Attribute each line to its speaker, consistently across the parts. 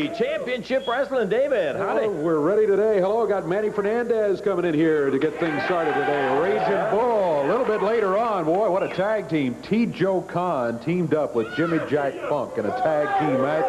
Speaker 1: ready. Championship Wrestling, David. Howdy.
Speaker 2: We're ready today. Hello, got Manny Fernandez coming in here to get things started today. Raging Bull. A little bit later on, boy, what a tag team. T. Joe Khan teamed up with Jimmy Jack Funk in a tag team match.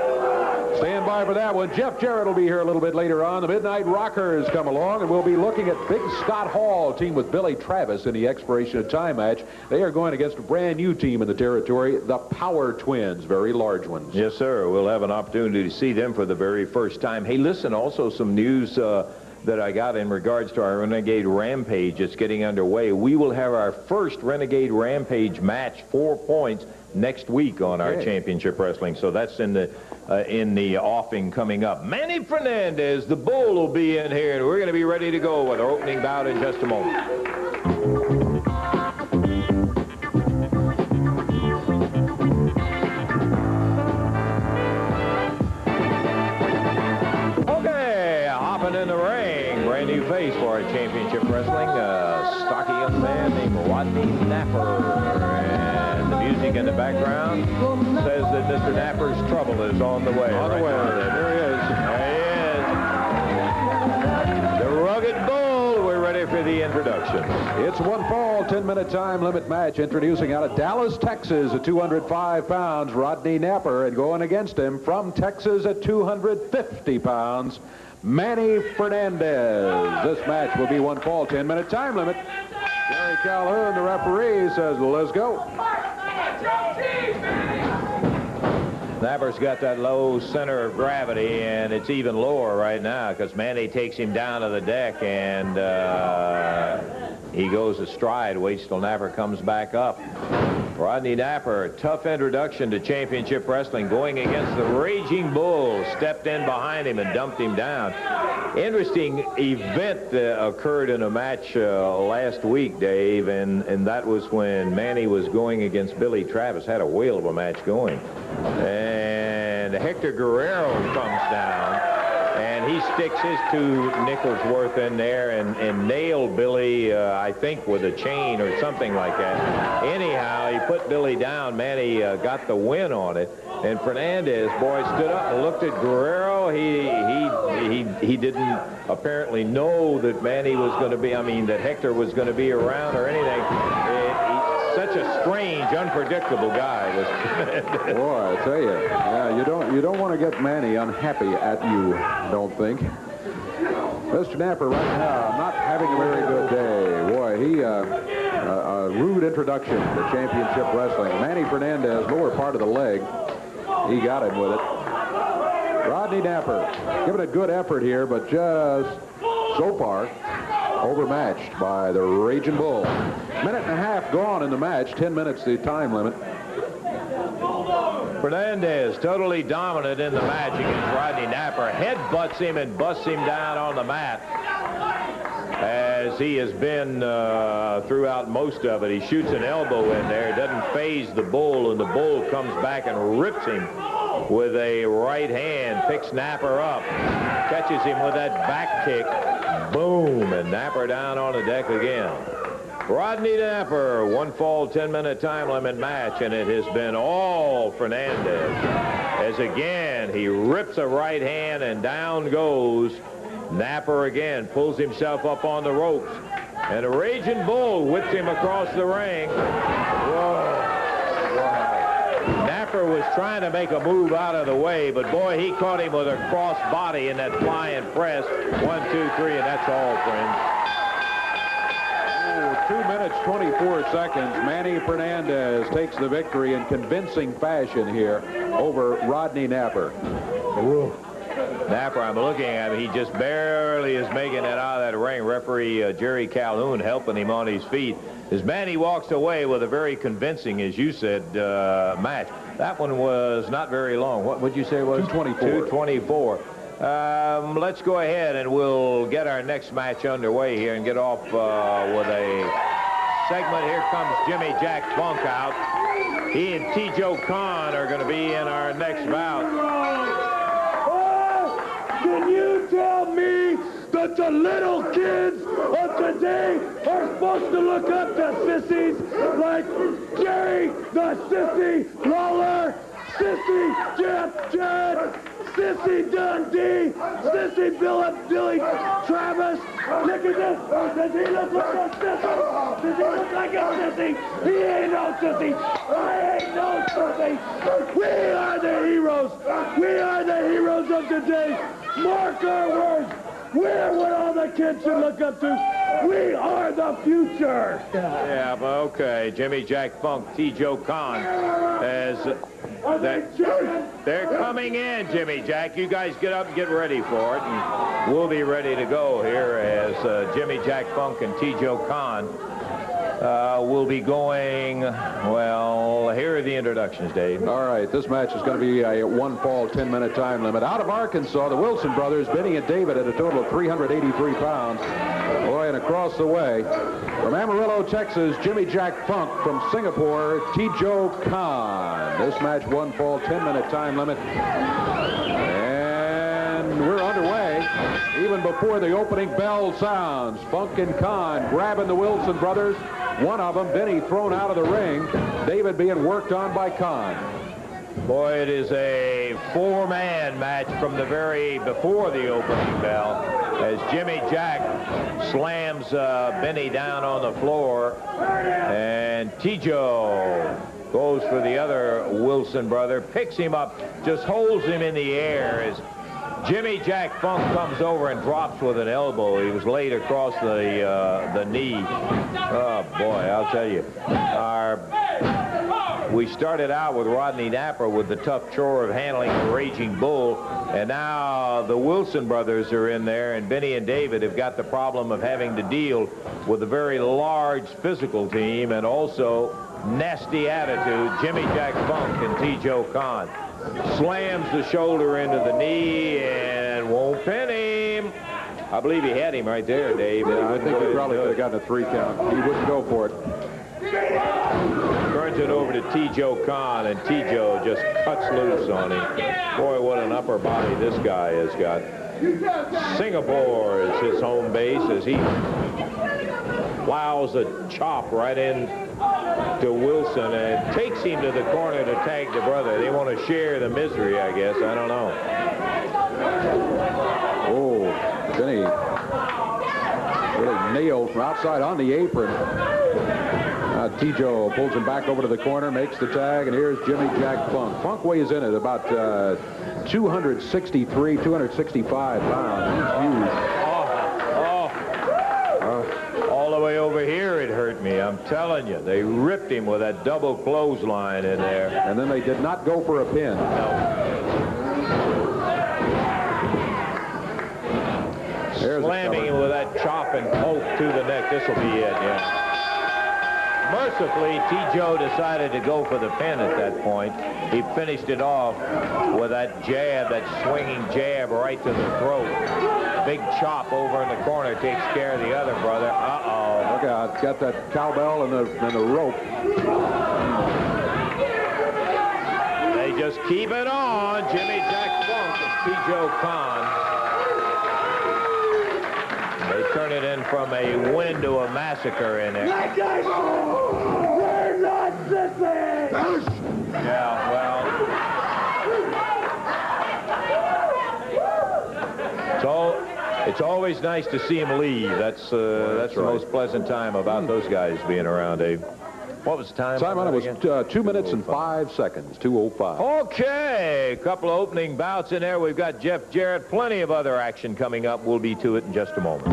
Speaker 2: Stand by for that one. Jeff Jarrett will be here a little bit later on. The Midnight Rockers come along, and we'll be looking at Big Scott Hall, team with Billy Travis in the expiration of time match. They are going against a brand new team in the territory, the Power Twins, very large ones.
Speaker 1: Yes, sir. We'll have an opportunity to see them for the very first time. Hey, listen, also some news that I got in regards to our Renegade Rampage. It's getting underway. We will have our first Renegade Rampage match, 4 points, next week on our Championship Wrestling. So that's in the offing coming up. Manny Fernandez, the Bull, will be in here, and we're going to be ready to go with our opening bout in just a moment. Okay, hopping in the ring, brand new face for our Championship Wrestling, stocky young man named Rodney Napper. Music in the background says that Mr. Napper's trouble is on the way.
Speaker 2: There he is.
Speaker 1: There he is. The Rugged Bull. We're ready for the introduction.
Speaker 2: It's one fall, 10-minute time limit match. Introducing out of Dallas, Texas at 205 pounds, Rodney Napper, and going against him from Texas at 250 pounds, Manny Fernandez. This match will be one fall, 10-minute time limit. Jerry Calhoun, the referee, says, let's go.
Speaker 1: Napper's got that low center of gravity, and it's even lower right now because Manny takes him down to the deck, and he goes astride, waits till Napper comes back up. Rodney Napper, tough introduction to Championship Wrestling, going against the Raging Bull, stepped in behind him and dumped him down. Interesting event occurred in a match last week, Dave, and that was when Manny was going against Billy Travis. Had a whale of a match going. And Hector Guerrero comes down, and he sticks his 2 nickels worth in there and nailed Billy, I think, with a chain or something like that. Anyhow, he put Billy down. Manny got the win on it. And Fernandez, boy, stood up and looked at Guerrero. He didn't apparently know that Manny was going to be, that Hector was going to be around or anything. Such a strange, unpredictable guy was Fernandez.
Speaker 2: Boy, I tell you, yeah, you don't want to get Manny unhappy at you, don't think. Mr. Napper right now not having a very good day. Boy, he a rude introduction to Championship Wrestling. Manny Fernandez, lower part of the leg. He got him with it. Rodney Napper giving a good effort here, but just so far overmatched by the Raging Bull. Minute and a half gone in the match, 10 minutes the time limit.
Speaker 1: Fernandez totally dominant in the match against Rodney Napper. Headbutts him and busts him down on the mat, as he has been throughout most of it. He shoots an elbow in there. It doesn't phase the Bull, and the Bull comes back and rips him with a right hand, picks Napper up, catches him with that back kick. Boom, and Napper down on the deck again. Rodney Napper, one fall, 10-minute time limit match, and it has been all Fernandez. As again, he rips a right hand, and down goes Napper again, pulls himself up on the ropes, and a Raging Bull whips him across the ring. Whoa. Napper was trying to make a move out of the way, but boy, he caught him with a cross body in that flying press. 1, 2, 3, and that's all, friends.
Speaker 2: 2 minutes, 24 seconds. Manny Fernandez takes the victory in convincing fashion here over Rodney Napper.
Speaker 1: Napper, I'm looking at him. He just barely is making it out of that ring. Referee Jerry Calhoun helping him on his feet. As Manny walks away with a very convincing, as you said, match. That one was not very long. What would you say it was?
Speaker 2: 2:24.
Speaker 1: 2:24. Let's go ahead and we'll get our next match underway here and get off with a segment. Here comes Jimmy Jack Funk out. He and T. Joe Khan are going to be in our next bout.
Speaker 3: Can you tell me that the little kids of today are supposed to look up to sissies like Jerry the Sissy Lawler, Sissy Jeff Jarrett, Sissy Dundee, Sissy Billy Travis. Look at this. Does he look like a sissy? Does he look like a sissy? He ain't no sissy. I ain't no sissy. We are the heroes. We are the heroes of today. Mark our words. We're what all the kids should look up to. We are the future.
Speaker 1: Yeah, but okay. Jimmy Jack Funk, T. Joe Khan, they're coming in, Jimmy Jack. You guys get up and get ready for it, and we'll be ready to go here as Jimmy Jack Funk and T. Joe Khan will be going. Well, here are the introductions, Dave.
Speaker 2: All right, this match is going to be a one-fall, 10-minute time limit. Out of Arkansas, the Wilson brothers, Benny and David, at a total of 383 pounds. Boy, and across the way, from Amarillo, Texas, Jimmy Jack Funk. From Singapore, T. Joe Khan. This match, one-fall, 10-minute time limit. And we're underway even before the opening bell sounds. Funk and Khan grabbing the Wilson brothers. One of them, Benny, thrown out of the ring. David being worked on by Khan.
Speaker 1: Boy, it is a four-man match from the before the opening bell as Jimmy Jack slams Benny down on the floor, and T-Joe goes for the other Wilson brother, picks him up, just holds him in the air as Jimmy Jack Funk comes over and drops with an elbow. He was laid across the knee. Oh, boy, I'll tell you. We started out with Rodney Napper with the tough chore of handling the Raging Bull, and now the Wilson brothers are in there, and Benny and David have got the problem of having to deal with a very large physical team and also nasty attitude. Jimmy Jack Funk and T. Joe Khan slams the shoulder into the knee and won't pin him. I believe he had him right there, Dave.
Speaker 2: Yeah, I think he probably could have gotten a 3 count. He wouldn't go for it.
Speaker 1: Turns it over to T. Joe Khan, and T. Joe just cuts loose on him. Boy, what an upper body this guy has got. Singapore is his home base as he plows a chop right in to Wilson and takes him to the corner to tag the brother. They want to share the misery, I guess. I don't know.
Speaker 2: Oh, Benny really nailed from outside on the apron. T-Joe pulls him back over to the corner, makes the tag, and here's Jimmy Jack Funk. Funk weighs in at about 263, 265 pounds. He's huge.
Speaker 1: All the way over here it hurt me. I'm telling you, they ripped him with that double clothesline in there.
Speaker 2: And then they did not go for a pin.
Speaker 1: Slamming him with that chop and poke to the neck. This will be it, yeah. Mercifully, T. Joe decided to go for the pin at that point. He finished it off with that jab, that swinging jab right to the throat. Big chop over in the corner takes care of the other brother. Uh-oh.
Speaker 2: Look out. It's got that cowbell and the rope.
Speaker 1: They just keep it on. Jimmy Jack Funk and T. Joe Khan. They turn it in from a win to a massacre in there.
Speaker 3: We're not sissy!
Speaker 1: Yeah, well, it's always nice to see him leave. That's the most pleasant time about those guys being around, Dave. What was the time?
Speaker 2: Time on it was 2 minutes and 5 seconds, 2:05.
Speaker 1: Okay, a couple of opening bouts in there. We've got Jeff Jarrett. Plenty of other action coming up. We'll be to it in just a moment.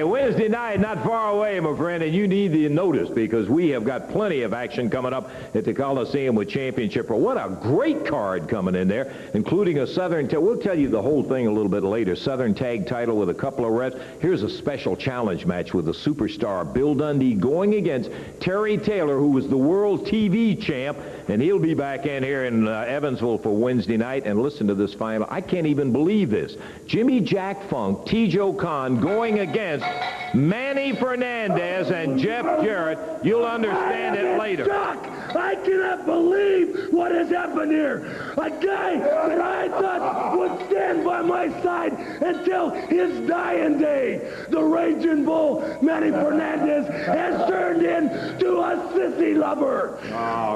Speaker 1: Wednesday night, not far away, my friend, and you need the notice because we have got plenty of action coming up at the Coliseum with Championship. What a great card coming in there, including a Southern tag. We'll tell you the whole thing a little bit later. Southern tag title with a couple of reps. Here's a special challenge match with the superstar Bill Dundee going against Terry Taylor, who was the world TV champ, and he'll be back in here in Evansville for Wednesday night. And listen to this final. I can't even believe this. Jimmy Jack Funk, T. Joe Khan going against Manny Fernandez and Jeff Jarrett. You'll understand it later.
Speaker 3: Chuck, I cannot believe what has happened here. A guy that I thought would stand by my side until his dying day. The Raging Bull, Manny Fernandez, has turned into a sissy lover.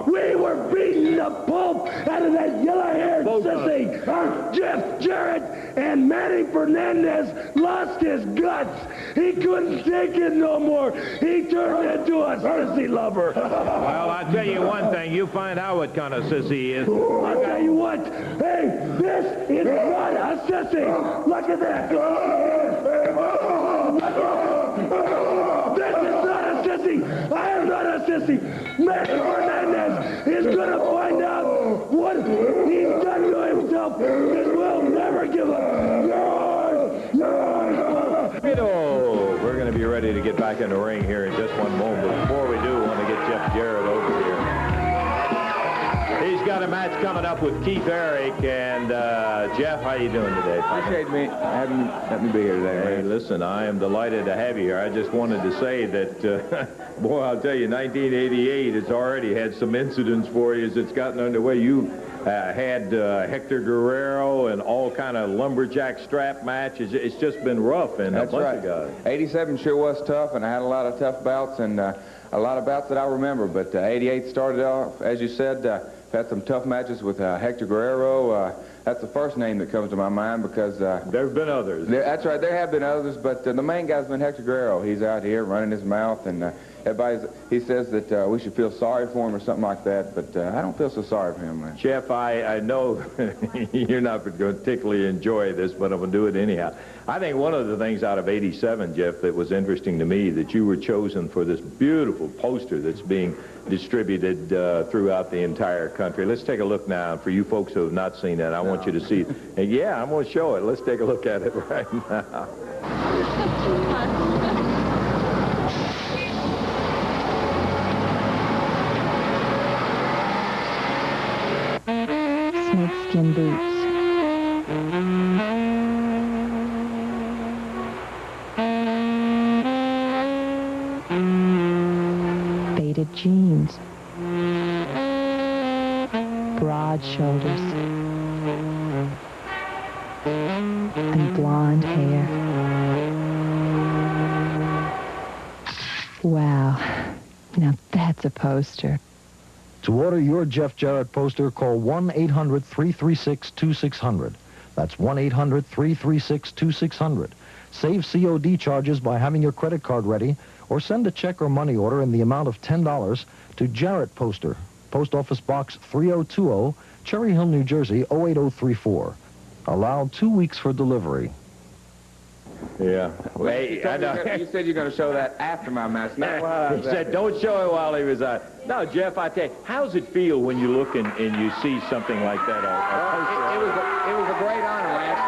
Speaker 3: We were beating the pulp out of that yellow-haired sissy. Jeff Jarrett and Manny Fernandez lost his guts. He couldn't take it no more. He turned into a sissy lover.
Speaker 1: Well, I'll tell you one thing. You find out what kind of sissy he is.
Speaker 3: I'll tell you what. Hey, this is not a sissy. Look at that. This is not a sissy. I am not a sissy. Manny Fernandez is going to find out what he's done to himself, because we'll never give up.
Speaker 1: We're going to be ready to get back in the ring here in just one moment. But before we do, I want to get Jeff Jarrett over here. He's got a match coming up with Keith Eric. And Jeff, how you doing today?
Speaker 4: Appreciate me having let me be here today.
Speaker 1: Hey,
Speaker 4: Man.
Speaker 1: listen, I am delighted to have you here. I just wanted to say that, boy, I'll tell you, 1988 has already had some incidents for you as it's gotten underway. You had Hector Guerrero and all kind of lumberjack strap matches. It's just been rough and
Speaker 4: That's
Speaker 1: a bunch
Speaker 4: right.
Speaker 1: of guys.
Speaker 4: 87 sure was tough, and I had a lot of tough bouts and a lot of bouts that I remember. But 88 started off, as you said, had some tough matches with Hector Guerrero. That's the first name that comes to my mind because...
Speaker 1: There have been others.
Speaker 4: That's right. There have been others, but the main guy's been Hector Guerrero. He's out here running his mouth, and he says that we should feel sorry for him or something like that, but I don't feel so sorry for him, man.
Speaker 1: Jeff, I know you're not going to particularly enjoy this, but I'm going to do it anyhow. I think one of the things out of 87, Jeff, that was interesting to me, that you were chosen for this beautiful poster that's being distributed throughout the entire country. Let's take a look now. For you folks who have not seen it, I want you to see it. And yeah, I'm going to show it. Let's take a look at it right now.
Speaker 5: Snakeskin boots. Faded jeans. Broad shoulders. And blonde hair. Wow. Now that's a poster.
Speaker 6: To order your Jeff Jarrett poster, call 1-800-336-2600. That's 1-800-336-2600. Save COD charges by having your credit card ready, or send a check or money order in the amount of $10 to Jarrett Poster, Post Office Box 3020, Cherry Hill, New Jersey, 08034. Allowed 2 weeks for delivery.
Speaker 1: Yeah.
Speaker 4: Hey, you said you're going to show that after my match. Not while I was
Speaker 1: He said, don't show it while he was out. No, Jeff, I tell you, how's it feel when you look and you see something like that?
Speaker 4: It was a great honor, Lance.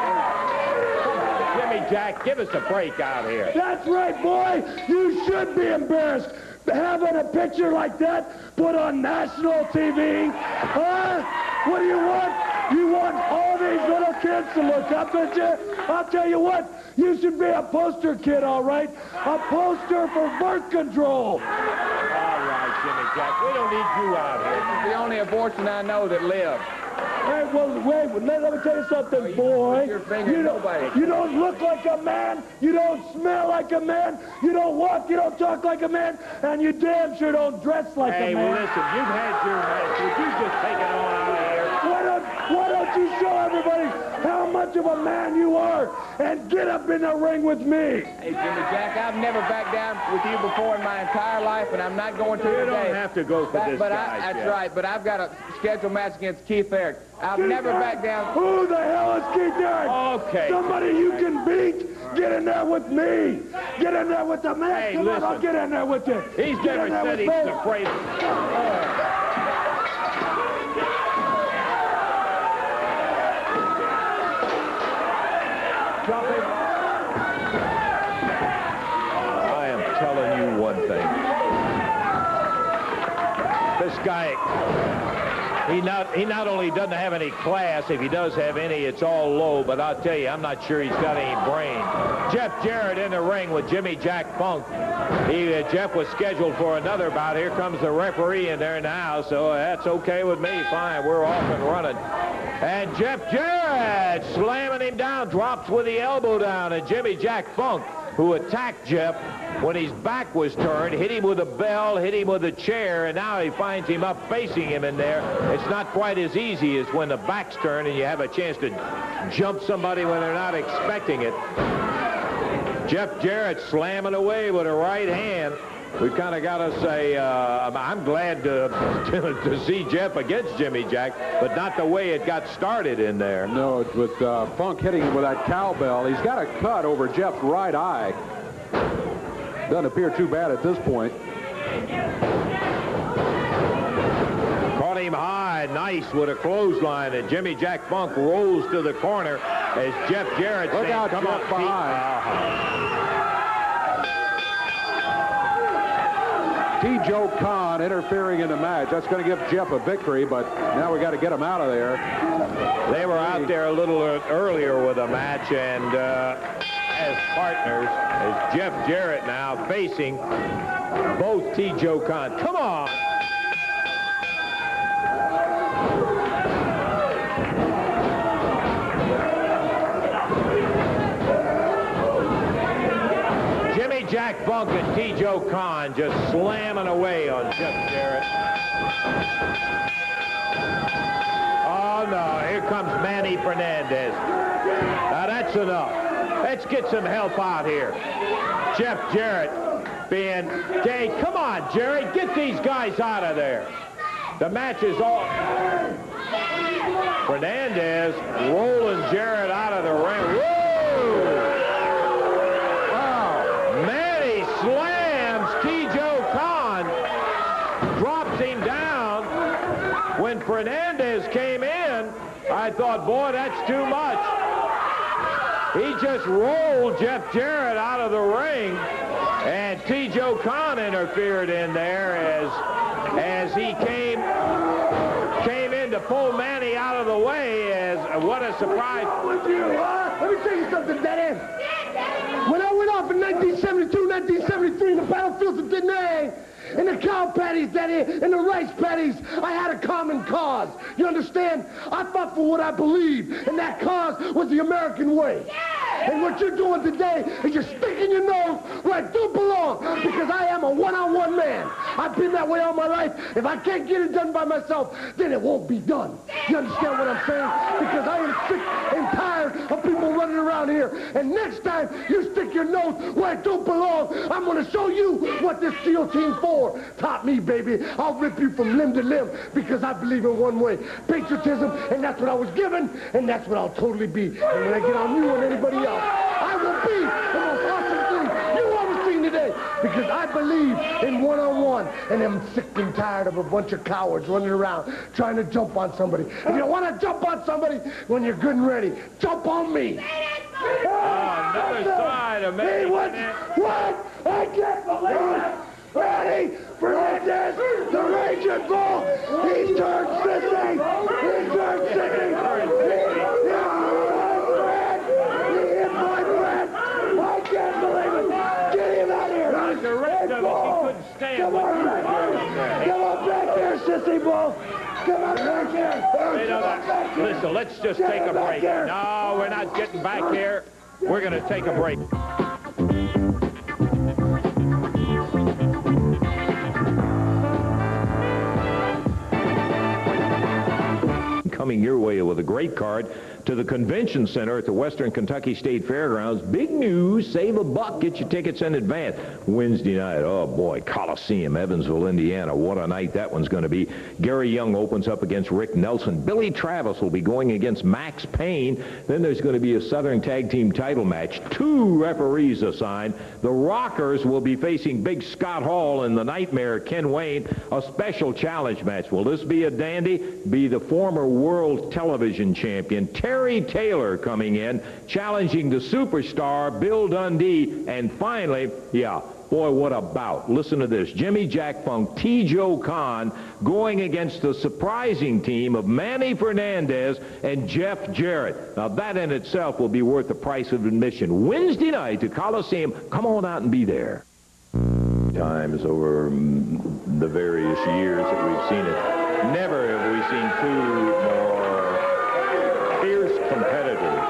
Speaker 1: Jimmy Jack, give us a break out here.
Speaker 3: That's right, boy. You should be embarrassed having a picture like that put on national TV. Huh? What do you want? You want all these little kids to look up at you? I'll tell you what. You should be a poster kid, all right? A poster for birth control.
Speaker 1: All right, Jimmy Jack, we don't need you out here.
Speaker 4: This is the only abortion I know that lived.
Speaker 3: Hey, well, wait, let me tell you something, boy. You don't look like a man. You don't smell like a man. You don't walk, you don't talk like a man. And you damn sure don't dress like a man.
Speaker 1: Hey, well, listen, you've had your match. Would you just take it on out of here?
Speaker 3: Why don't you show everybody how much of a man you are and get up in the ring with me?
Speaker 4: Hey, Jimmy Jack, I've never backed down with you before in my entire life, and I'm not going to today.
Speaker 1: You don't have to go for this guy,
Speaker 4: That's
Speaker 1: Jeff.
Speaker 4: right, but I've got a scheduled match against Keith Eric. I've never backed down.
Speaker 3: Who the hell is Keith Eric?
Speaker 1: Okay.
Speaker 3: Somebody you can beat? Get in there with me. Get in there with the man.
Speaker 1: Hey,
Speaker 3: Come
Speaker 1: listen.
Speaker 3: on, I'll get in there with you.
Speaker 1: He's
Speaker 3: Get
Speaker 1: never
Speaker 3: in there
Speaker 1: said
Speaker 3: with
Speaker 1: he's
Speaker 3: me.
Speaker 1: afraid. I am telling you one thing. This guy He not only doesn't have any class, if he does have any, it's all low, but I'll tell you, I'm not sure he's got any brain. Jeff Jarrett in the ring with Jimmy Jack Funk. Jeff was scheduled for another bout. Here comes the referee in there now, so that's okay with me. Fine, we're off and running. And Jeff Jarrett slamming him down, drops with the elbow down, and Jimmy Jack Funk, who attacked Jeff when his back was turned, hit him with a bell, hit him with a chair, and now he finds him up facing him in there. It's not quite as easy as when the back's turned and you have a chance to jump somebody when they're not expecting it. Jeff Jarrett slamming away with a right hand. We've kind of got to say, I'm glad to see Jeff against Jimmy Jack, but not the way it got started in there.
Speaker 2: No, it's with Funk hitting him with that cowbell. He's got a cut over Jeff's right eye. Doesn't appear too bad at this point.
Speaker 1: Caught him high, nice with a clothesline, and Jimmy Jack Funk rolls to the corner as Jeff Jarrett
Speaker 2: Look out,
Speaker 1: come
Speaker 2: Jeff
Speaker 1: up
Speaker 2: behind. T. Joe Khan interfering in the match. That's going to give Jeff a victory, but now we got to get him out of there.
Speaker 1: They were out there a little earlier with a match, and as partners, as Jeff Jarrett now facing both T. Joe Khan. Come on! Jack Funk and T. Joe Khan just slamming away on Jeff Jarrett. Oh, no. Here comes Manny Fernandez. Now, that's enough. Let's get some help out here. Jeff Jarrett being... Hey, come on, Jarrett. Get these guys out of there. The match is all... Fernandez rolling Jarrett out of the ring. Woo! Slams T. Joe Khan, drops him down. When Fernandez came in, I thought, boy, that's too much. He just rolled Jeff Jarrett out of the ring, and T. Joe Khan interfered in there as he came in to pull Manny out of the way. As what a surprise!
Speaker 3: Let me tell you something, Daddy. When I went off in 1972, 1973 in the battlefields of Da Nang, and the cow patties, Daddy, and the rice patties, I had a common cause. You understand? I fought for what I believed, and that cause was the American way. And what you're doing today is you're sticking your nose where I do belong, because I am a one-on-one man. I've been that way all my life. If I can't get it done by myself, then it won't be done. You understand what I'm saying? Because I am sick and tired of people running around here. And next time you stick your nose where I don't belong, I'm going to show you what this SEAL Team 4 taught me, baby. I'll rip you from limb to limb, because I believe in one way, patriotism, and that's what I was given, and that's what I'll totally be. And when I get on you and anybody else, I will be the most awesome thing you ever seen today, because I believe in one-on-one, and I'm sick and tired of a bunch of cowards running around trying to jump on somebody. If you want to jump on somebody, when you're good and ready, jump on me.
Speaker 1: Another side of Manny.
Speaker 3: Hey, what? I can't believe it. Ready? Fernandez, the Raging Bull. He turned sissy. He turned sissy. I can't believe it. Get him out of here.
Speaker 1: The rest of us, he couldn't stand.
Speaker 3: Come on back here. Come on back here, sissy bull. Come on back here.
Speaker 1: Listen, let's just take a break. No, we're not getting back here. We're going to take a break. Coming your way with a great card to the Convention Center at the Western Kentucky State Fairgrounds. Big news, save a buck, get your tickets in advance. Wednesday night, oh boy, Coliseum, Evansville, Indiana. What a night that one's going to be. Gary Young opens up against Rick Nelson. Billy Travis will be going against Max Payne. Then there's going to be a Southern Tag Team title match. 2 referees assigned. The Rockers will be facing Big Scott Hall and the Nightmare Ken Wayne. A special challenge match. Will this be a dandy? Be the former world television champion Terry Taylor coming in, challenging the superstar Bill Dundee, and finally, Boy, what a bout. Listen to this. Jimmy Jack Funk, T. Joe Khan going against the surprising team of Manny Fernandez and Jeff Jarrett. Now, that in itself will be worth the price of admission. Wednesday night to Coliseum. Come on out and be there. Times over the various years that we've seen it. Never have we seen two more fierce competitors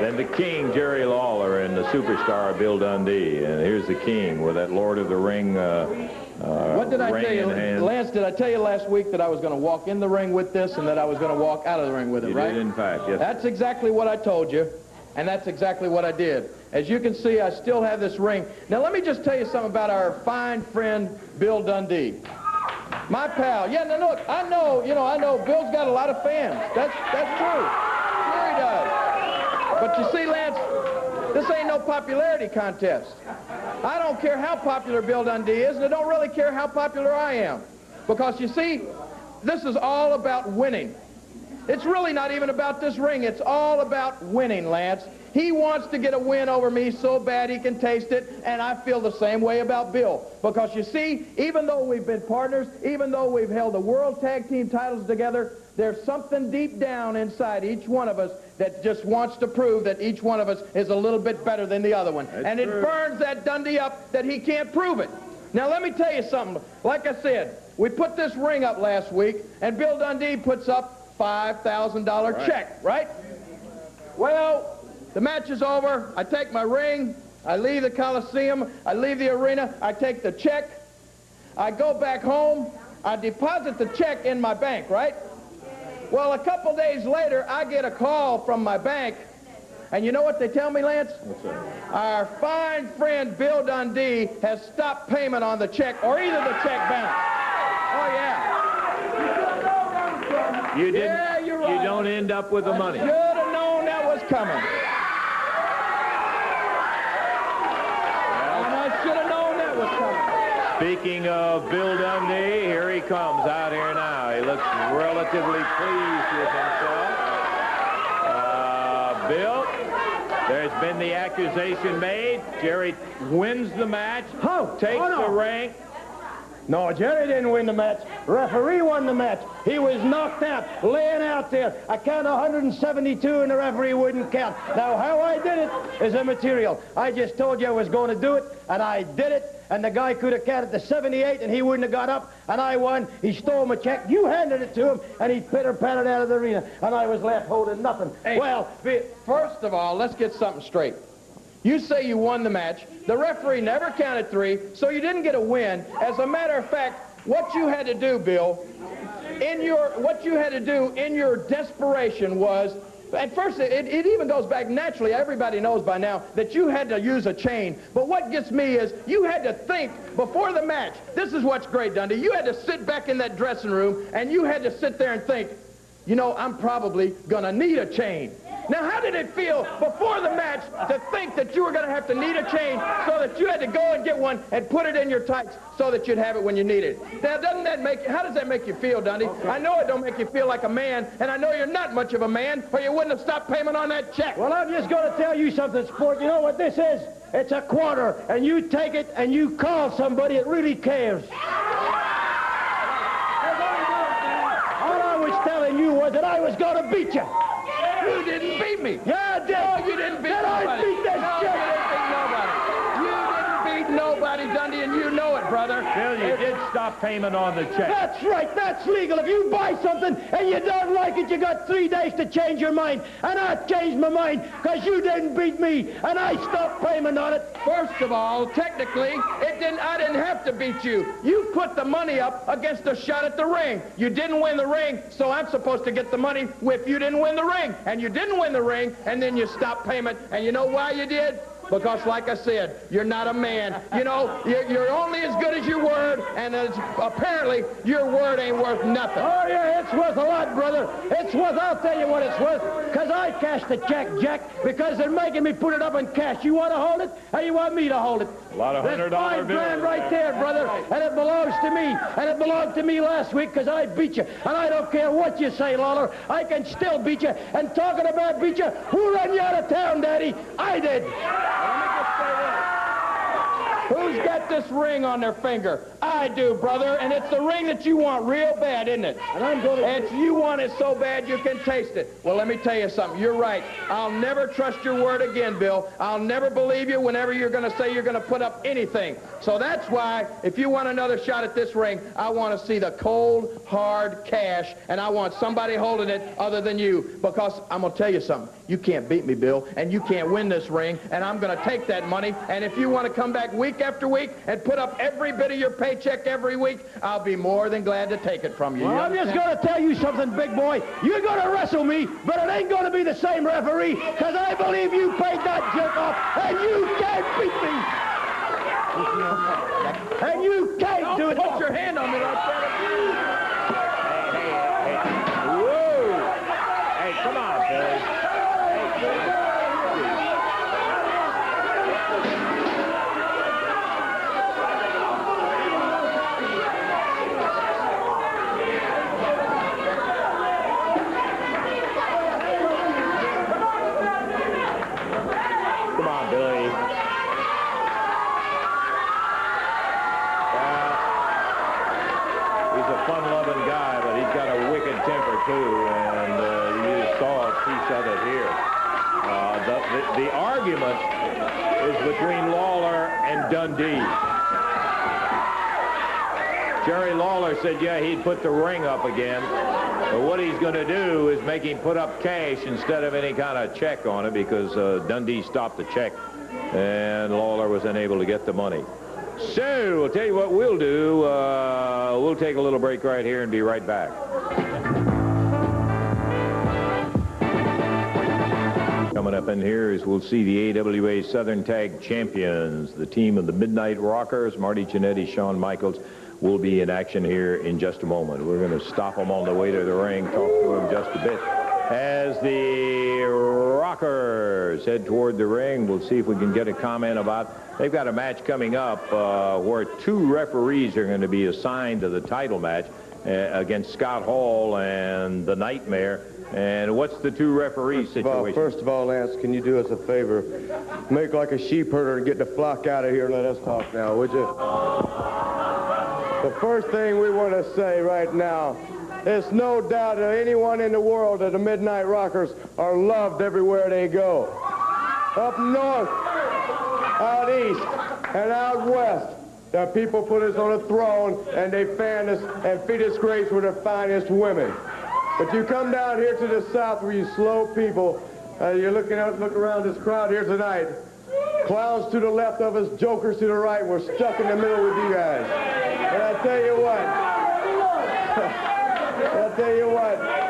Speaker 1: than the King, Jerry Lawler, and the superstar, Bill Dundee. And here's the King with that Lord of the Ring
Speaker 7: What did I tell you, Lance, did I tell you last week that I was going to walk in the ring with this and that I was going to walk out of the ring with it,
Speaker 1: You
Speaker 7: right?
Speaker 1: did, in fact, yes.
Speaker 7: That's exactly what I told you, and that's exactly what I did. As you can see, I still have this ring. Now, let me just tell you something about our fine friend, Bill Dundee. My pal. Yeah, now look, I know Bill's got a lot of fans. That's true. Sure he does. But you see, Lance, this ain't no popularity contest. I don't care how popular Bill Dundee is, and I don't really care how popular I am. Because, you see, this is all about winning. It's really not even about this ring. It's all about winning, Lance. He wants to get a win over me so bad he can taste it, and I feel the same way about Bill. Because, you see, even though we've been partners, even though we've held the World Tag Team titles together, there's something deep down inside each one of us that just wants to prove that each one of us is a little bit better than the other one. And it burns that Dundee up that he can't prove it. Now, let me tell you something. Like I said, we put this ring up last week, and Bill Dundee puts up $5,000 check, right? Well, the match is over. I take my ring. I leave the Coliseum. I leave the arena. I take the check. I go back home. I deposit the check in my bank, right? Well, a couple days later, I get a call from my bank, and you know what they tell me, Lance?
Speaker 1: What's that?
Speaker 7: Our fine friend Bill Dundee has stopped payment on the check, or either the check bounced. Oh, yeah.
Speaker 1: You didn't,
Speaker 7: Yeah, you're right.
Speaker 1: You don't end up with the money.
Speaker 7: Should have known that was coming. And I should have known that was coming.
Speaker 1: Speaking of Bill Dundee, here he comes out here now. He looks relatively pleased with himself. Bill, there's been the accusation made. Jerry wins the match, takes the ring.
Speaker 3: No, Jerry didn't win the match. Referee won the match. He was knocked out, laying out there. I count 172 and the referee wouldn't count. Now, how I did it is immaterial. I just told you I was going to do it, and I did it. And the guy could have counted to 78, and he wouldn't have got up, and I won. He stole my check. You handed it to him, and he pitter-pattered out of the arena, and I was left holding nothing.
Speaker 7: Hey, well, first of all, let's get something straight. You say you won the match. The referee never counted 3, so you didn't get a win. As a matter of fact, what you had to do, Bill, in your desperation was, at first, it even goes back naturally. Everybody knows by now that you had to use a chain. But what gets me is you had to think before the match. This is what's great, Dundee. You had to sit back in that dressing room, and you had to sit there and think, you know, I'm probably going to need a chain. Now, how did it feel before the match to think that you were going to have to need a chain so that you had to go and get one and put it in your tights so that you'd have it when you need it? Now, how does that make you feel, Dundee? Okay. I know it don't make you feel like a man, and I know you're not much of a man, or you wouldn't have stopped payment on that check.
Speaker 3: Well, I'm just going to tell you something, sport. You know what this is? It's a quarter, and you take it and you call somebody that really cares. All I was telling you was that I was going to beat you.
Speaker 7: You didn't beat me.
Speaker 3: Yeah, I did.
Speaker 7: No, you didn't beat nobody.
Speaker 3: I beat that
Speaker 7: check. You didn't beat nobody, Dundee, and you know it, brother.
Speaker 1: Bill, you did stop payment on the check.
Speaker 3: That's right. That's legal. If you buy something and you don't like it, you got 3 days to change your mind. And I changed my mind because you didn't beat me, and I stopped payment on it.
Speaker 7: First of all, technically, I didn't have to beat you. You put the money up against a shot at the ring. You didn't win the ring, so I'm supposed to get the money if you didn't win the ring. And you didn't win the ring, and then you stopped payment. And you know why you did? Because, like I said, you're not a man. You know, you're only as good as your word, and apparently your word ain't worth nothing.
Speaker 3: Oh, yeah, it's worth a lot, brother. It's worth, I'll tell you what it's worth, because I cashed the check, Jack, because they're making me put it up in cash. You want to hold it, or you want me to hold it?
Speaker 1: A lot of $100
Speaker 3: $5 grand right there, brother, and it belongs to me. And it belonged to me last week because I beat you. And I don't care what you say, Lawler. I can still beat you. And talking about beat you, who ran you out of town, Daddy? I did. Who's got
Speaker 7: this ring on their finger? I do, brother, and it's the ring that you want real bad, isn't it?
Speaker 3: And I'm going to...
Speaker 7: And you want it so bad you can taste it. Well, let me tell you something. You're right. I'll never trust your word again, Bill. I'll never believe you whenever you're going to say you're going to put up anything. So that's why, if you want another shot at this ring, I want to see the cold, hard cash, and I want somebody holding it other than you, because I'm going to tell you something. You can't beat me, Bill, and you can't win this ring, and I'm going to take that money, and if you want to come back week after week and put up every bit of your paycheck every week, I'll be more than glad to take it from you.
Speaker 3: Well, I'm just going to tell you something, big boy. You're going to wrestle me, but it ain't going to be the same referee, because I believe you paid that jerk off, and you can't beat me. And you can't do it.
Speaker 7: Don't put your hand on me like that.
Speaker 1: Whoa! Hey, come on, Billy. Come on, Billy. He's a fun-loving guy, but he's got a wicked temper, too, and you just saw a piece of it here. The argument is between Lawler and Dundee. Jerry Lawler said, yeah, he'd put the ring up again, but what he's going to do is make him put up cash instead of any kind of check on it, because Dundee stopped the check, and Lawler was unable to get the money. So, I'll tell you what we'll do. We'll take a little break right here and be right back. Coming up in here is we'll see the AWA Southern Tag Champions, the team of the Midnight Rockers. Marty Jannetty, Shawn Michaels will be in action here in just a moment. We're going to stop them on the way to the ring, talk to them just a bit. As the Rockers head toward the ring, we'll see if we can get a comment about, they've got a match coming up where two referees are going to be assigned to the title match against Scott Hall and the Nightmare. And what's the two referee situation?
Speaker 8: First of all, Lance, can you do us a favor? Make like a sheep herder and get the flock out of here and let us talk now, would you? The first thing we want to say right now, there's no doubt that anyone in the world that the Midnight Rockers are loved everywhere they go. Up north, out east, and out west, the people put us on a throne and they fan us and feed us grapes with their finest women. But you come down here to the south where you slow people, you're looking out, look around this crowd here tonight. Clowns to the left of us, jokers to the right. We're stuck in the middle with you guys. And I tell you what,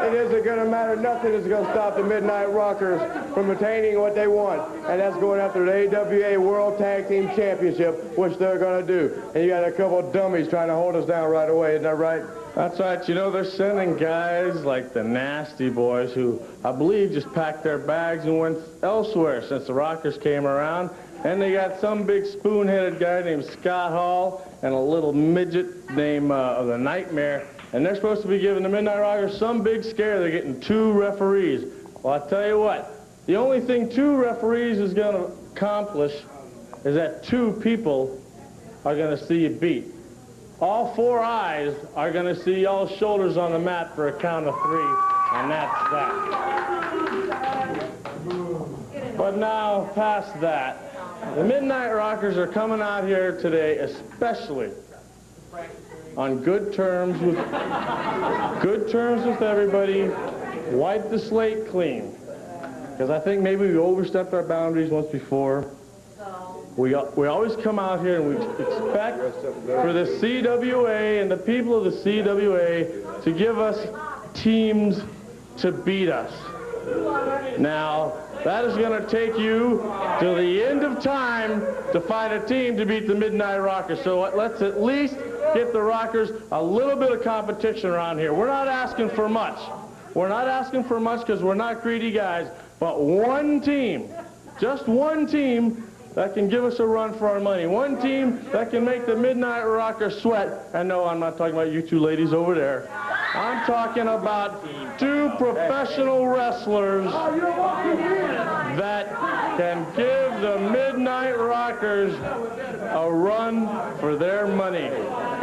Speaker 8: it isn't going to matter. Nothing is going to stop the Midnight Rockers from attaining what they want, and that's going after the AWA World Tag Team Championship, which they're going to do. And you got a couple of dummies trying to hold us down right away, isn't that right?
Speaker 9: That's right. You know, they're sending guys like the Nasty Boys who, I believe, just packed their bags and went elsewhere since the Rockers came around. And they got some big spoon-headed guy named Scott Hall and a little midget named the Nightmare. And they're supposed to be giving the Midnight Rockers some big scare. They're getting two referees. Well, I tell you what, the only thing two referees is going to accomplish is that two people are going to see you beat. All four eyes are going to see y'all's shoulders on the mat for a count of three, and that's that. But now, past that, the Midnight Rockers are coming out here today especially on good terms with everybody, wipe the slate clean. Because I think maybe we overstepped our boundaries once before. We always come out here and we expect for the CWA and the people of the CWA to give us teams to beat us. Now, that is going to take you to the end of time to find a team to beat the Midnight Rockers. So let's at least get the Rockers a little bit of competition around here. We're not asking for much. We're not asking for much because we're not greedy guys. But one team, just one team, that can give us a run for our money. One team that can make the Midnight Rockers sweat. And no, I'm not talking about you two ladies over there. I'm talking about two professional wrestlers that can give the Midnight Rockers a run for their money.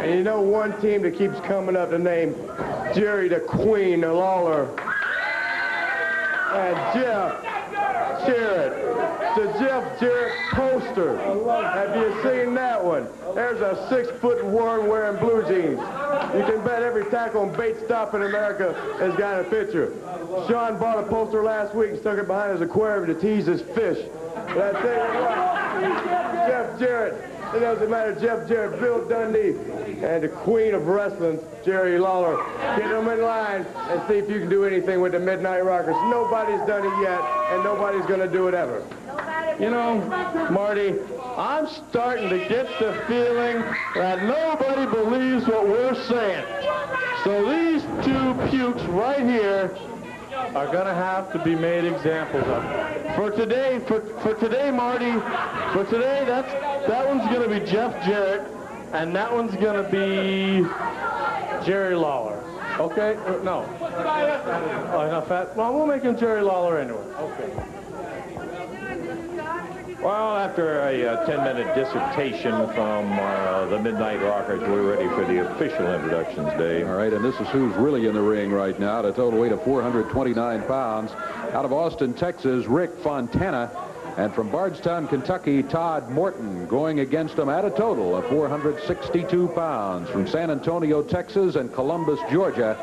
Speaker 8: And you know one team that keeps coming up, the name Jerry the Queen Lawler and Jeff Jarrett. The Jeff Jarrett poster. Have you seen that one? There's a 6'1" wearing blue jeans. You can bet every tackle and bait stop in America has got a picture. Sean bought a poster last week and stuck it behind his aquarium to tease his fish. But I tell you what, Jeff Jarrett, it doesn't matter, Jeff Jarrett, Bill Dundee, and the queen of wrestling, Jerry Lawler. Get them in line and see if you can do anything with the Midnight Rockers. Nobody's done it yet, and nobody's going to do it ever.
Speaker 9: You know, Marty, I'm starting to get the feeling that nobody believes what we're saying. So these two pukes right here are going to have to be made examples of. For today, Marty, for today, that one's going to be Jeff Jarrett, and that one's going to be Jerry Lawler. Okay? No. Oh, enough fat? Well, we'll make him Jerry Lawler anyway. Okay.
Speaker 1: Well, after a 10-minute dissertation from the Midnight Rockers, we're ready for the official introductions, Dave.
Speaker 2: All right, and this is who's really in the ring right now at a total weight of 429 pounds. Out of Austin, Texas, Rick Fontana. And from Bardstown, Kentucky, Todd Morton, going against him at a total of 462 pounds. From San Antonio, Texas, and Columbus, Georgia,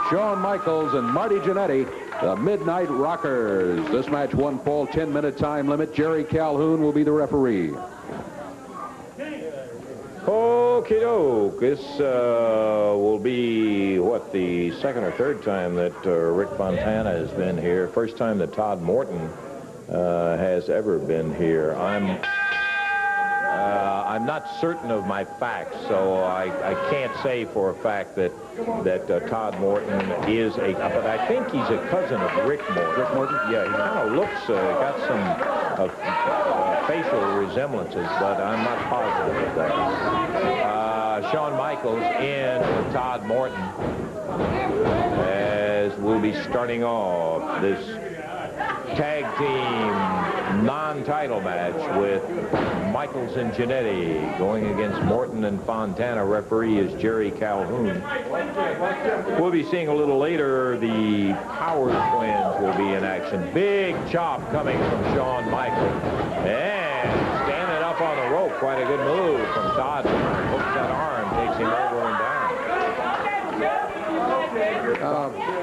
Speaker 2: Shawn Michaels and Marty Jannetty, the Midnight Rockers. This match, one fall, 10-minute time limit. Jerry Calhoun will be the referee.
Speaker 1: Okie doke. This will be, what, the second or third time that Rick Fontana has been here. First time that Todd Morton has ever been here. I'm not certain of my facts, so I can't say for a fact that Todd Morton is but I think he's a cousin of Rick Morton. Rick Morton? Yeah, he kind of looks, got some facial resemblances, but I'm not positive of that. Shawn Michaels in Todd Morton, as we'll be starting off this tag team non-title match with Michaels and Jannetty going against Morton and Fontana. Referee is Jerry Calhoun. We'll be seeing a little later the Power Twins will be in action. Big chop coming from Shawn Michaels. And standing up on the rope. Quite a good move from Todd. Hooks that arm, takes him over and down.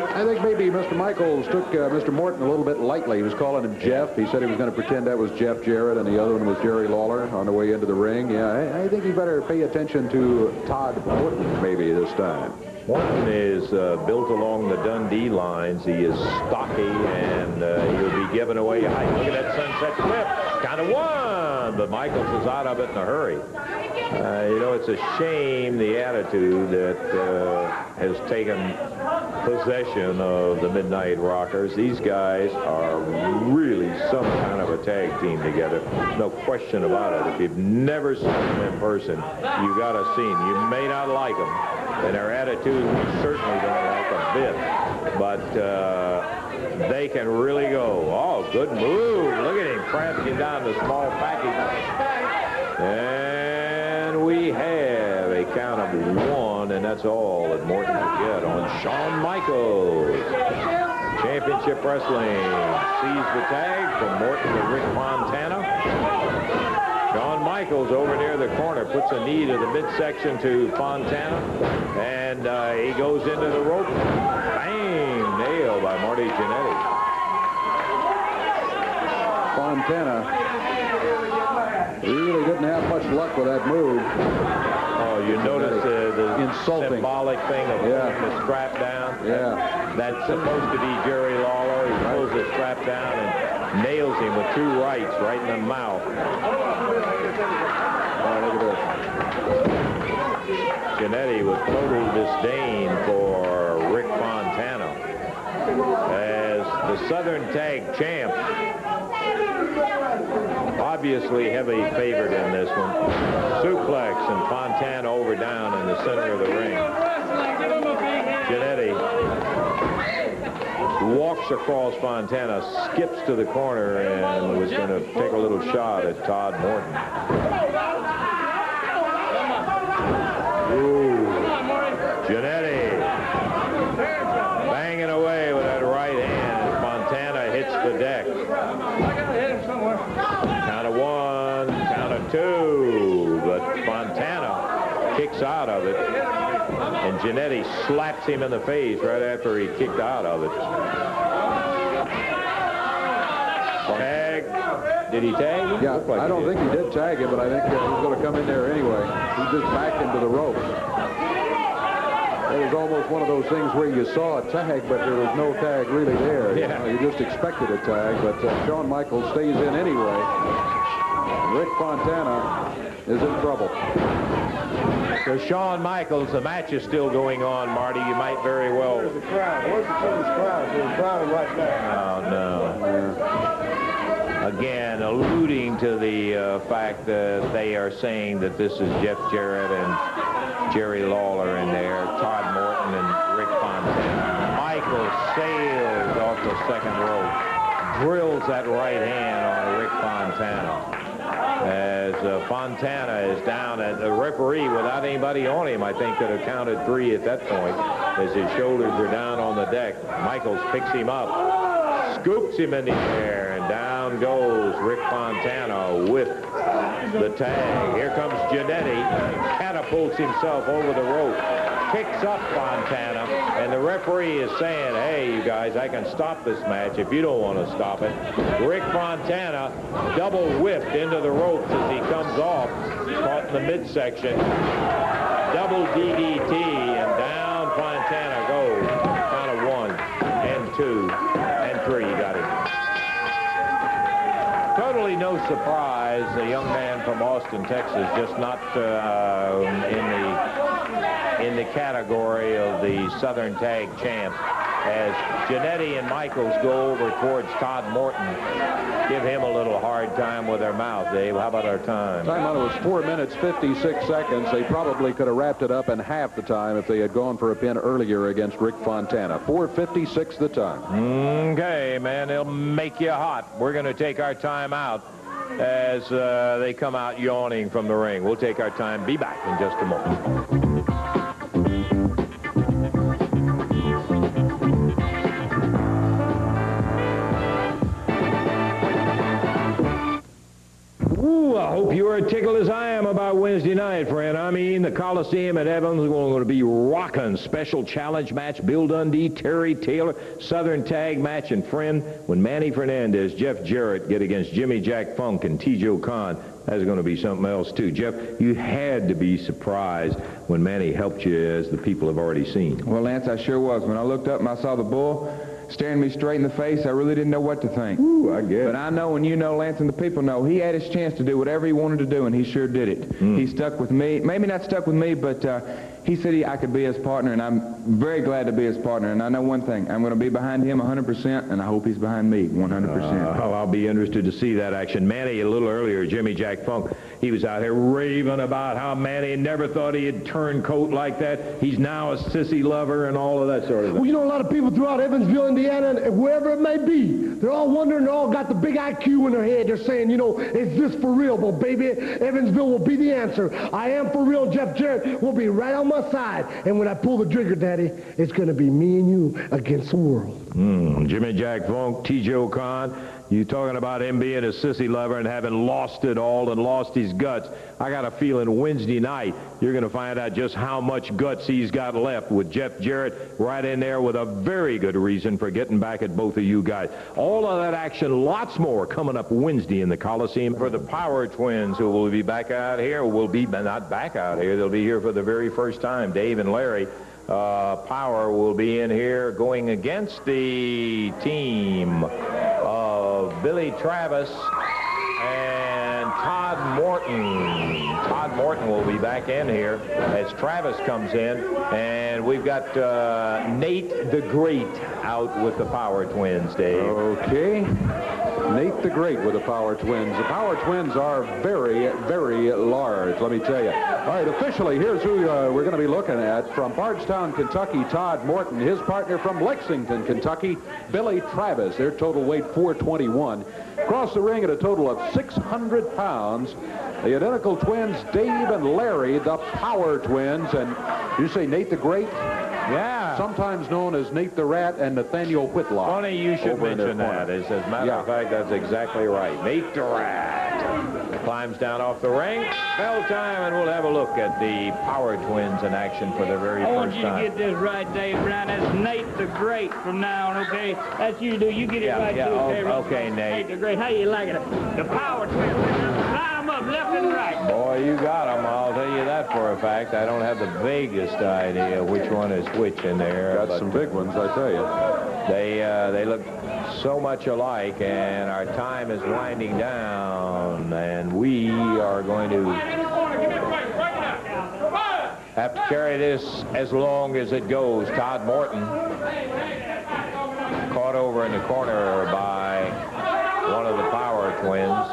Speaker 2: I think maybe Mr. Michaels took Mr. Morton a little bit lightly. He was calling him Jeff. He said he was going to pretend that was Jeff Jarrett, and the other one was Jerry Lawler on the way into the ring. Yeah, I think he better pay attention to Todd Morton maybe this time.
Speaker 1: Morton is built along the Dundee lines. He is stocky, and he'll be giving away height. Look at that sunset flip. Kind of won, but Michaels is out of it in a hurry. You know, it's a shame the attitude that has taken possession of the Midnight Rockers. These guys are really some kind of a tag team together. No question about it. If you've never seen them in person, you got to see them. You may not like them, and their attitude we certainly don't like a bit. But they can really go. Oh, good move. Look at him crashing down the small package. And we have a count of 1, and that's all that Morton could get on Shawn Michaels. Championship Wrestling sees the tag from Morton to Rick Fontana. Shawn Michaels over near the corner puts a knee to the midsection to Fontana, and he goes into the rope. Bang! Nail by Marty Jannetty.
Speaker 2: Fontana really didn't have much luck with that move.
Speaker 1: Oh, you notice the
Speaker 2: insulting
Speaker 1: symbolic thing of pulling the strap down?
Speaker 2: Yeah.
Speaker 1: That's supposed to be Jerry Lawler. He pulls the strap down and nails him with 2 rights right in the mouth.
Speaker 2: Oh, look at this.
Speaker 1: Jannetty with total disdain for Rick Fontana as the Southern Tag Champ. Obviously heavy favorite in this one. Suplex and Fontana over down in the center of the ring. Giannetti walks across Fontana, skips to the corner, and was going to take a little shot at Todd Morton. Ooh. Giannetti banging away with that right hand as Fontana hits the deck. Count of one, count of two, but Fontana kicks out of it, and Giannetti slaps him in the face right after he kicked out of it. Tag. Did he tag?
Speaker 2: Yeah,
Speaker 1: Like
Speaker 2: I don't think he did tag him, but I think he's going to come in there anyway. He just backed him to the ropes. It was almost one of those things where you saw a tag, but there was no tag really there.
Speaker 1: Yeah.
Speaker 2: You just expected a tag, but Shawn Michaels stays in anyway. Rick Fontana is in trouble.
Speaker 1: So Shawn Michaels, the match is still going on, Marty. You might very well...
Speaker 8: Where's the crowd? Where's the children's crowd? They're crowding right now.
Speaker 1: Oh, no. Again, alluding to the fact that they are saying that this is Jeff Jarrett and Jerry Lawler in there, Todd Morton and Rick Fontana. Michaels sails off the second rope, drills that right hand on Rick Fontana. As Fontana is down, and the referee, without anybody on him, I think could have counted three at that point, as his shoulders are down on the deck. Michaels picks him up, scoops him in the air, and down goes Rick Fontana with the tag. Here comes Giannetti, catapults himself over the rope, kicks up Fontana, and the referee is saying, hey, you guys, I can stop this match if you don't want to stop it. Rick Fontana double whipped into the ropes as he comes off, caught in the midsection, double DDT, and down Fontana goes. Count of 1 and 2 and 3. You got it. Totally no surprise, the young man from Austin, Texas, just not in the category of the Southern Tag Champ. As Giannetti and Michaels go over towards Todd Morton, give him a little hard time with their mouth. Dave, how about our time?
Speaker 2: Time on it was 4 minutes, 56 seconds. They probably could have wrapped it up in half the time if they had gone for a pin earlier against Rick Fontana. 4:56 the time.
Speaker 1: Okay, man, they'll make you hot. We're going to take our time out as they come out yawning from the ring. We'll take our time. Be back in just a moment. I hope you are as tickled as I am about Wednesday night, friend. I mean, the Coliseum at Evans is going to be rocking. Special challenge match, Bill Dundee, Terry Taylor, Southern Tag match, and friend, when Manny Fernandez, Jeff Jarrett get against Jimmy Jack Funk and T.J. Khan, that's going to be something else, too. Jeff, you had to be surprised when Manny helped you, as the people have already seen.
Speaker 4: Well, Lance, I sure was. When I looked up and I saw the bull staring me straight in the face, I really didn't know what to think.
Speaker 1: Ooh, I guess.
Speaker 4: But I know, and you know, Lance, and the people know, he had his chance to do whatever he wanted to do, and he sure did it. He stuck with me. Maybe not stuck with me, but he said I could be his partner, and I'm very glad to be his partner. And I know one thing. I'm going to be behind him 100%, and I hope he's behind me 100%.
Speaker 1: I'll be interested to see that action. Manny, a little earlier, Jimmy Jack Funk, he was out here raving about how Manny never thought he'd turn coat like that. He's now a sissy lover and all of that sort of thing.
Speaker 3: Well, you know, a lot of people throughout Evansville, Indiana, and wherever it may be, they're all wondering, they all got the big IQ in their head. They're saying, you know, is this for real? Well, baby, Evansville will be the answer. I am for real. Jeff Jarrett will be right on my side. And when I pull the trigger, Daddy, it's going to be me and you against the world.
Speaker 1: Jimmy Jack Funk, T.J. Khan, you talking about him being a sissy lover and having lost it all and lost his guts. I got a feeling Wednesday night you're going to find out just how much guts he's got left, with Jeff Jarrett right in there with a very good reason for getting back at both of you guys. All of that action, lots more coming up Wednesday in the Coliseum. For the Power Twins, who will be back out here, will be not back out here, they'll be here for the very first time, Dave and Larry. Power will be in here going against the team of Billy Travis and Todd Morton. Todd Morton will be back in here as Travis comes in. And we've got Nate the Great out with the Power Twins, Dave.
Speaker 2: Okay. Nate the Great with the Power Twins. The Power Twins are very, very large, let me tell you. All right, officially, here's who we're going to be looking at. From Bardstown, Kentucky, Todd Morton. His partner from Lexington, Kentucky, Billy Travis. Their total weight 421. Across the ring at a total of 600 pounds. The identical twins, Dave and Larry, the Power Twins. And you say Nate the Great?
Speaker 1: Yeah.
Speaker 2: Sometimes known as Nate the Rat and Nathaniel Whitlock.
Speaker 1: Funny you should mention that. As a matter of fact, that's exactly right. Nate the Rat climbs down off the ring. Bell time, and we'll have a look at the Power Twins in action for the very
Speaker 3: I want
Speaker 1: first
Speaker 3: you to
Speaker 1: time.
Speaker 3: get this right, Dave Brown. That's Nate the Great from now on, okay? That's you do. You get it right, too, okay?
Speaker 1: Okay, Nate.
Speaker 3: Nate the Great. How you like it? The Power Twins. Line them up left and right.
Speaker 1: Boy, you got them. I'll tell you that for a fact. I don't have the vaguest idea which one is which in there.
Speaker 2: Got some big ones, I tell you.
Speaker 1: They look so much alike, and our time is winding down, and we are going to have to carry this as long as it goes. Todd Morton caught over in the corner by one of the Power Twins.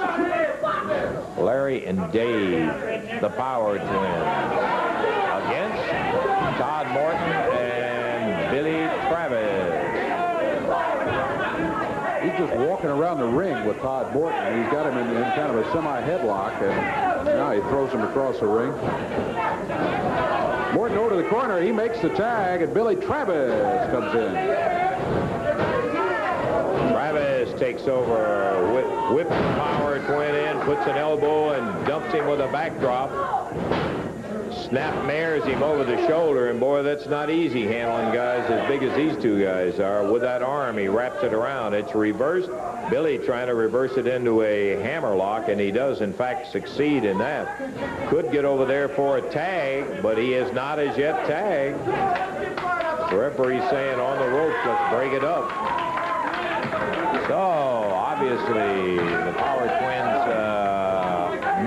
Speaker 1: Larry and Dave, the Power Twins, against Todd Morton and Billy Travis.
Speaker 2: He's just walking around the ring with Todd Morton. He's got him in kind of a semi-headlock, and now he throws him across the ring. Morton over to the corner. He makes the tag, and Billy Travis comes in.
Speaker 1: Travis takes over, whips the Power Twin in, puts an elbow, and dumps him with a backdrop. Snap mares him over the shoulder, and boy, that's not easy handling guys as big as these two guys are. With that arm, he wraps it around. It's reversed. Billy trying to reverse it into a hammerlock, and he does, in fact, succeed in that. Could get over there for a tag, but he is not as yet tagged. The referee's saying on the ropes, let's break it up. So, obviously, the Power Twins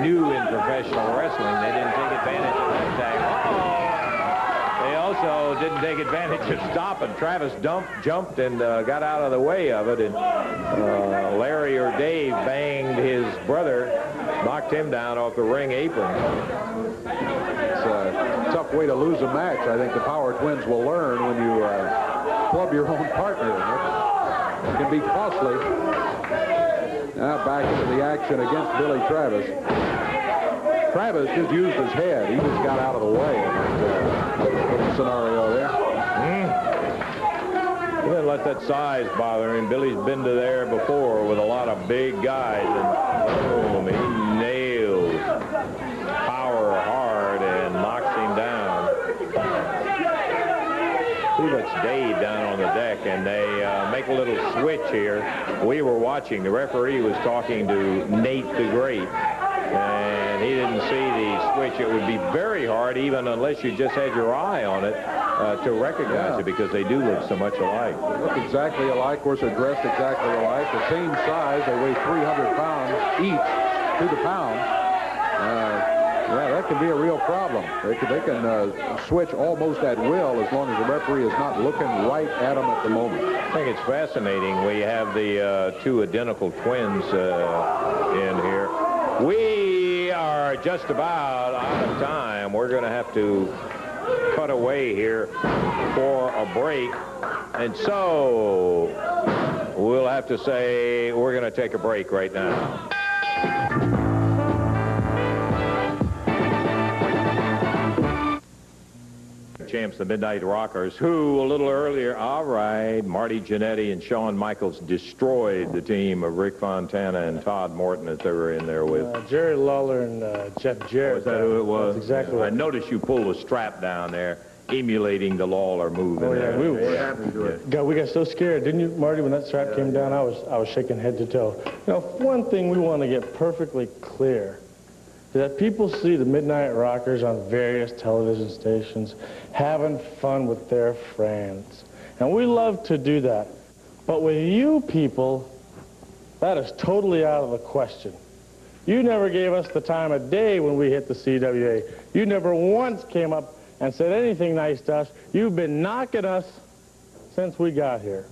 Speaker 1: new in professional wrestling. They didn't take advantage of that tag. They also didn't take advantage of stopping. Travis jumped and got out of the way of it, and Larry or Dave banged his brother, knocked him down off the ring apron.
Speaker 2: It's a tough way to lose a match. I think the Power Twins will learn when you club your own partner. It can be costly. Now back into the action against Billy Travis. Travis just used his head. He just got out of the way of the scenario there.
Speaker 1: He didn't let that size bother him. Billy's been to there before with a lot of big guys, and boom, he nails Power hard and knocks him down. He lets Dave down on the deck, and they make a little switch here. We were watching. The referee was talking to Nate the Great, and he didn't see the switch. It would be very hard, even unless you just had your eye on it, to recognize it, because they do look so much alike.
Speaker 2: They look exactly alike. Of course, they're dressed exactly alike. The same size. They weigh 300 pounds each to the pound. Yeah, that can be a real problem. They can switch almost at will as long as the referee is not looking right at them at the moment.
Speaker 1: I think it's fascinating. We have the two identical twins in here. We are just about out of time. We're going to have to cut away here for a break. And so we'll have to say we're going to take a break right now. Champs, the Midnight Rockers, who a little earlier, all right, Marty Jannetty and Shawn Michaels destroyed the team of Rick Fontana and Todd Morton that they were in there with.
Speaker 9: Jerry Lawler and Jeff Jarrett.
Speaker 1: Was that who it was?
Speaker 9: That's exactly
Speaker 1: I noticed you pulled a strap down there, emulating the Lawler move in there.
Speaker 9: We got so scared, didn't you, Marty, when that strap came down? I was shaking head to toe. You know, one thing we want to get perfectly clear is that people see the Midnight Rockers on various television stations having fun with their friends. And we love to do that. But with you people, that is totally out of the question. You never gave us the time of day when we hit the CWA. You never once came up and said anything nice to us. You've been knocking us since we got here.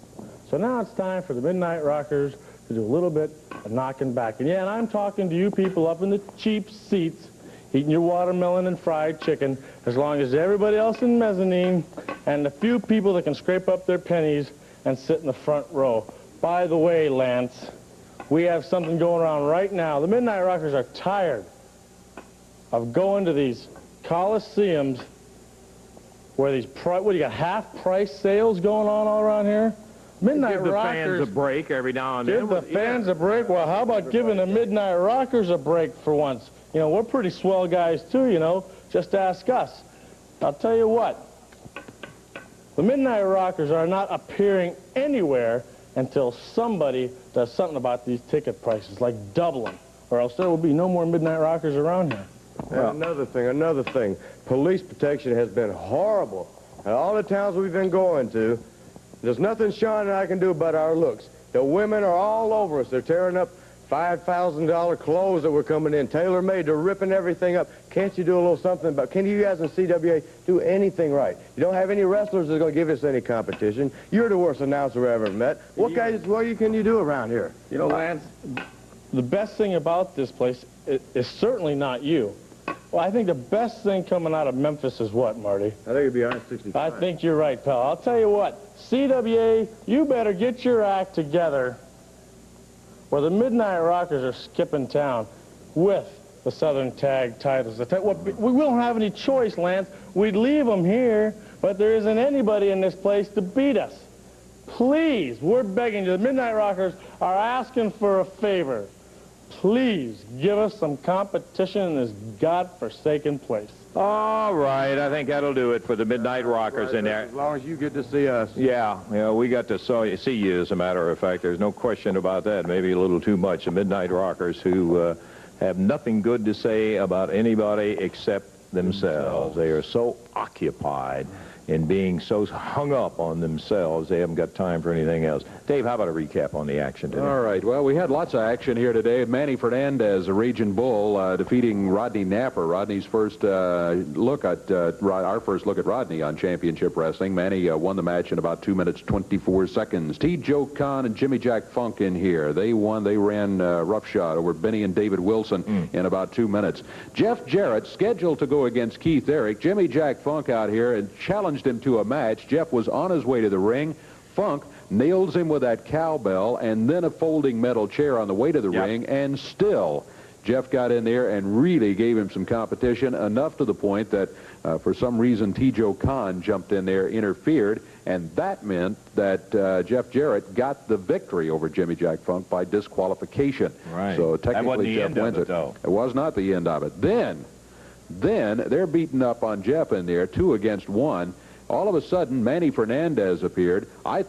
Speaker 9: So now it's time for the Midnight Rockers to do a little bit of knocking back. And yeah, and I'm talking to you people up in the cheap seats, eating your watermelon and fried chicken, as long as everybody else in mezzanine and the few people that can scrape up their pennies and sit in the front row. By the way, Lance, we have something going around right now. The Midnight Rockers are tired of going to these coliseums where these, what do you got, half-price sales going on all around here? Midnight
Speaker 1: Give the
Speaker 9: Rockers.
Speaker 1: fans a break every now and then.
Speaker 9: Give the fans a break? Well, how about giving the Midnight Rockers a break for once? You know, we're pretty swell guys too, you know. Just ask us. I'll tell you what. The Midnight Rockers are not appearing anywhere until somebody does something about these ticket prices, like double them, or else there will be no more Midnight Rockers around here.
Speaker 8: Well, another thing. Police protection has been horrible. At all the towns we've been going to, there's nothing Sean and I can do about our looks. The women are all over us. They're tearing up $5,000 clothes that were coming in, tailor-made. They're ripping everything up. Can't you do a little something about, can you guys in CWA do anything right? You don't have any wrestlers that are going to give us any competition. You're the worst announcer I ever met. What can you do around here?
Speaker 9: You know, Lance, the best thing about this place is certainly not you. Well, I think the best thing coming out of Memphis is what, Marty?
Speaker 8: I think it'd be I-65.
Speaker 9: I think you're right, pal. I'll tell you what, CWA, you better get your act together, where the Midnight Rockers are skipping town with the Southern Tag titles. We don't have any choice, Lance. We'd leave them here, but there isn't anybody in this place to beat us. Please, we're begging you. The Midnight Rockers are asking for a favor. Please give us some competition in this godforsaken place.
Speaker 1: All right, I think that'll do it for the Midnight Rockers in there.
Speaker 8: As long as you get to see us.
Speaker 1: Yeah, we got to see you, as a matter of fact. There's no question about that. Maybe a little too much. The Midnight Rockers who have nothing good to say about anybody except themselves. They are so occupied in being so hung up on themselves, they haven't got time for anything else. Dave, how about a recap on the action today?
Speaker 2: All right. Well, we had lots of action here today. Manny Fernandez, a Region Bull, defeating Rodney Napper. Rodney's first look at our first look at Rodney on Championship Wrestling. Manny won the match in about 2 minutes 24 seconds. T. Joe Khan and Jimmy Jack Funk in here. They won. They ran roughshod over Benny and David Wilson in about 2 minutes. Jeff Jarrett scheduled to go against Keith Eric. Jimmy Jack Funk out here and challenged him to a match. Jeff was on his way to the ring. Funk nails him with that cowbell and then a folding metal chair on the way to the ring, and still Jeff got in there and really gave him some competition, enough to the point that for some reason T. Joe Khan jumped in there, interfered, and that meant that Jeff Jarrett got the victory over Jimmy Jack Funk by disqualification.
Speaker 1: Right.
Speaker 2: So technically Jeff wins it. It was not the end of it. Then they're beating up on Jeff in there, 2 against 1. All of a sudden, Manny Fernandez appeared. I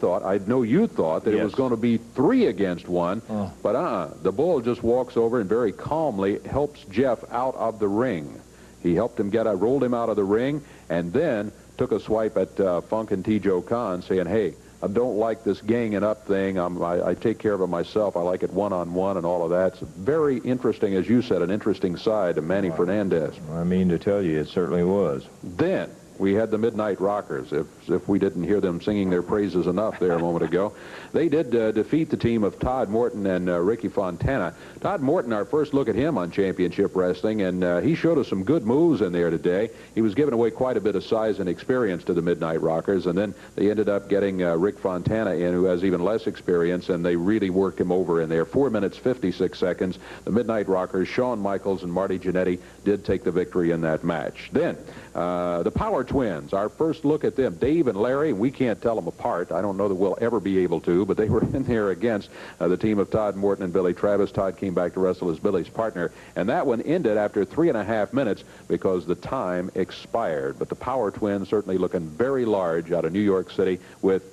Speaker 2: know you thought that it was going to be 3 against 1, but the Bull just walks over and very calmly helps Jeff out of the ring. He helped him rolled him out of the ring, and then took a swipe at Funk and T. Joe Khan, saying, hey, I don't like this ganging up thing. I take care of it myself. I like it one-on-one and all of that. It's very interesting, as you said, an interesting side to Manny Fernandez.
Speaker 1: I mean to tell you, it certainly was.
Speaker 2: Then we had the Midnight Rockers, if we didn't hear them singing their praises enough there a moment ago. They did defeat the team of Todd Morton and Ricky Fontana. Todd Morton, our first look at him on Championship Wrestling, and he showed us some good moves in there today. He was giving away quite a bit of size and experience to the Midnight Rockers, and then they ended up getting Rick Fontana in, who has even less experience, and they really worked him over in there. 4 minutes, 56 seconds. The Midnight Rockers, Shawn Michaels and Marty Jannetty, did take the victory in that match. Then, the Power Twins, our first look at them. Dave and Larry, we can't tell them apart. I don't know that we'll ever be able to, but they were in there against the team of Todd Morton and Billy Travis. Todd came back to wrestle as Billy's partner, and that one ended after 3.5 minutes because the time expired. But the Power Twins certainly looking very large out of New York City with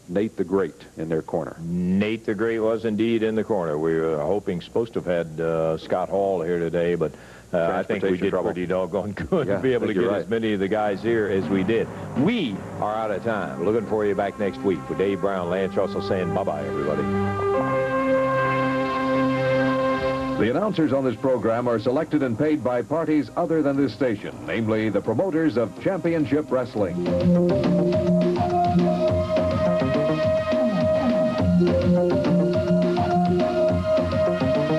Speaker 2: Nate the Great in their corner.
Speaker 1: Nate the Great was indeed in the corner. We were supposed to have had Scott Hall here today, but I think we did pretty doggone good to be able to get as many of the guys here as we did. We are out of time. Looking for you back next week. For Dave Brown, Lance Russell saying bye-bye, everybody.
Speaker 2: The announcers on this program are selected and paid by parties other than this station, namely the promoters of championship wrestling.